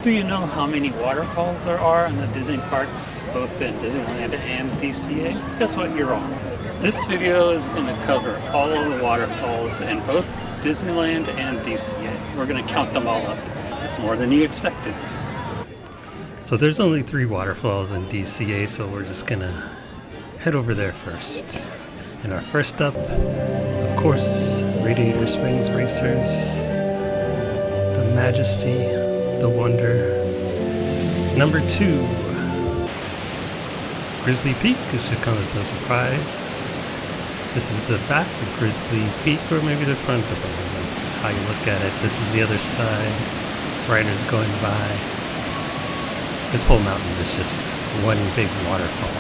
Do you know how many waterfalls there are in the Disney parks, both in Disneyland and DCA? Guess what, you're wrong. This video is going to cover all of the waterfalls in both Disneyland and DCA. We're going to count them all up. It's more than you expected. So there's only 3 waterfalls in DCA, so we're just going to head over there first. And our first up, of course, Radiator Springs Racers, the Majesty, the Wonder. Number 2, Grizzly Peak, it should come as no surprise. This is the back of Grizzly Peak, or maybe the front, depending on how you look at it. This is the other side, riders going by. This whole mountain is just one big waterfall.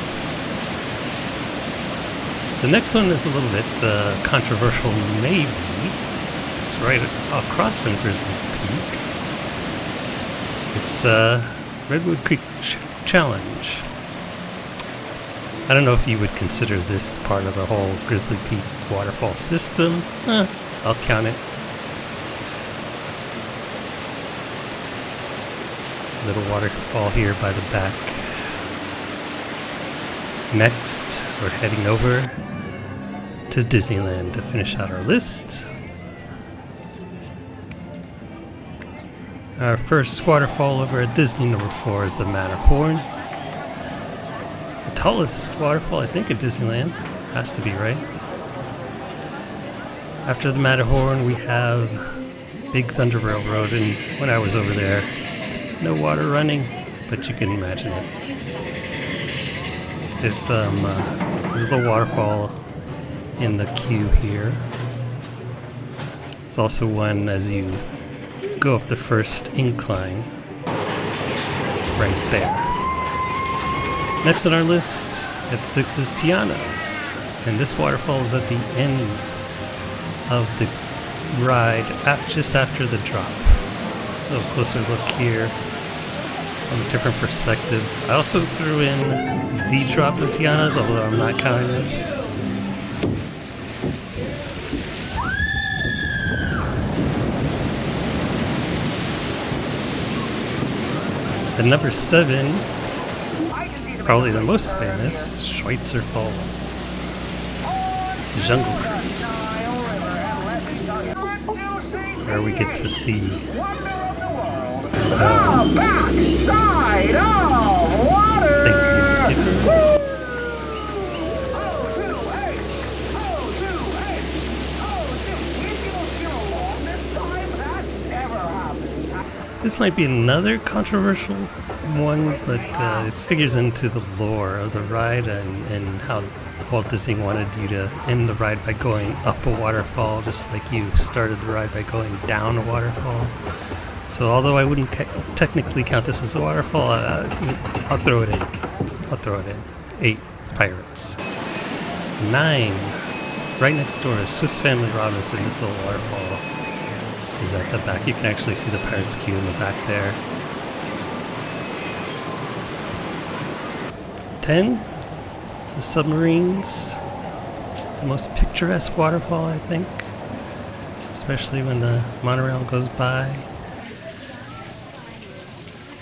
The next one is a little bit controversial, maybe. It's right across from Grizzly Peak. It's Redwood Creek Challenge. I don't know if you would consider this part of the whole Grizzly Peak waterfall system. I'll count it. Little waterfall here by the back. Next, we're heading over to Disneyland to finish out our list. Our first waterfall over at Disney, number 4, is the Matterhorn. The tallest waterfall, I think, at Disneyland. Has to be, right? After the Matterhorn, we have Big Thunder Railroad, and when I was over there, no water running, but you can imagine it. There's some, this is the waterfall in the queue here. It's also one as you go up the first incline, right there. Next on our list, at 6 is Tiana's, and this waterfall is at the end of the ride, just after the drop. A little closer look here, from a different perspective. I also threw in the drop of Tiana's, although I'm not counting this. At number 7, probably the most famous, Schweitzer Falls, Jungle Cruise, where we get to see the backside of water. Thank you, Skipper. This might be another controversial one, but it figures into the lore of the ride and how Walt Disney wanted you to end the ride by going up a waterfall, just like you started the ride by going down a waterfall. So although I wouldn't technically count this as a waterfall, I'll throw it in. 8, Pirates. 9, right next door is Swiss Family Robinson. This little waterfall is at the back. You can actually see the Pirates queue in the back there. 10, the Submarines. The most picturesque waterfall, I think, especially when the monorail goes by.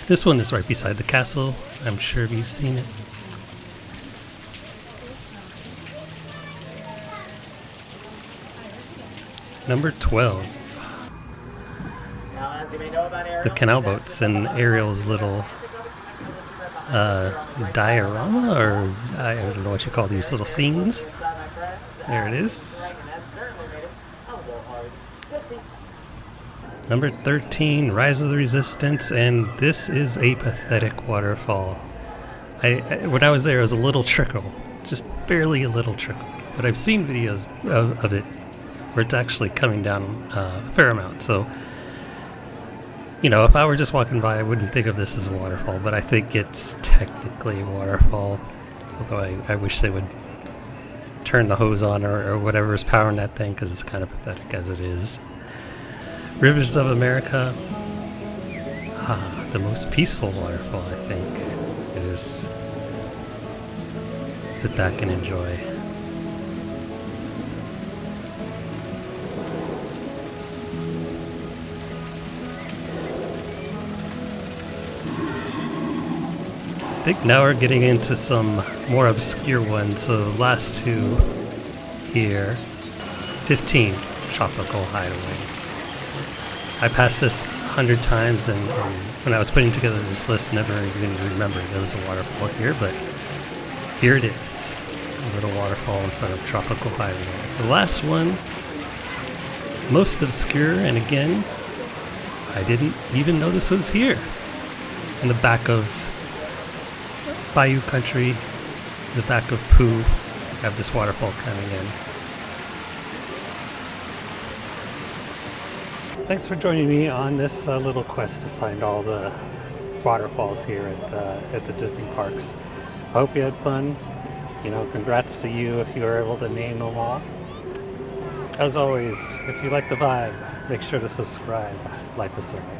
This one is right beside the castle. I'm sure you've seen it. Number 12. The canal boats and Ariel's little diorama, or I don't know what you call these little scenes. There it is. Number 13, Rise of the Resistance, and this is a pathetic waterfall. When I was there, it was a little trickle, just barely a little trickle. But I've seen videos of it where it's actually coming down a fair amount. So, you know, if I were just walking by, I wouldn't think of this as a waterfall, but I think it's technically a waterfall. Although I wish they would turn the hose on or whatever is powering that thing, because it's kind of pathetic as it is. Rivers of America. The most peaceful waterfall, I think. It is. Sit back and enjoy. think now we're getting into some more obscure ones. So the last two here. 15, Tropical Hideaway. I passed this 100 times, and when I was putting together this list, never even remembered there was a waterfall here, but here it is. A little waterfall in front of Tropical Hideaway. The last one, most obscure, and again, I didn't even know this was here. In the back of Bayou Country, the back of Pooh, we have this waterfall coming in. Thanks for joining me on this little quest to find all the waterfalls here at the Disney parks. I hope you had fun. You know, congrats to you if you were able to name them all. As always, if you like the vibe, make sure to subscribe, like us there.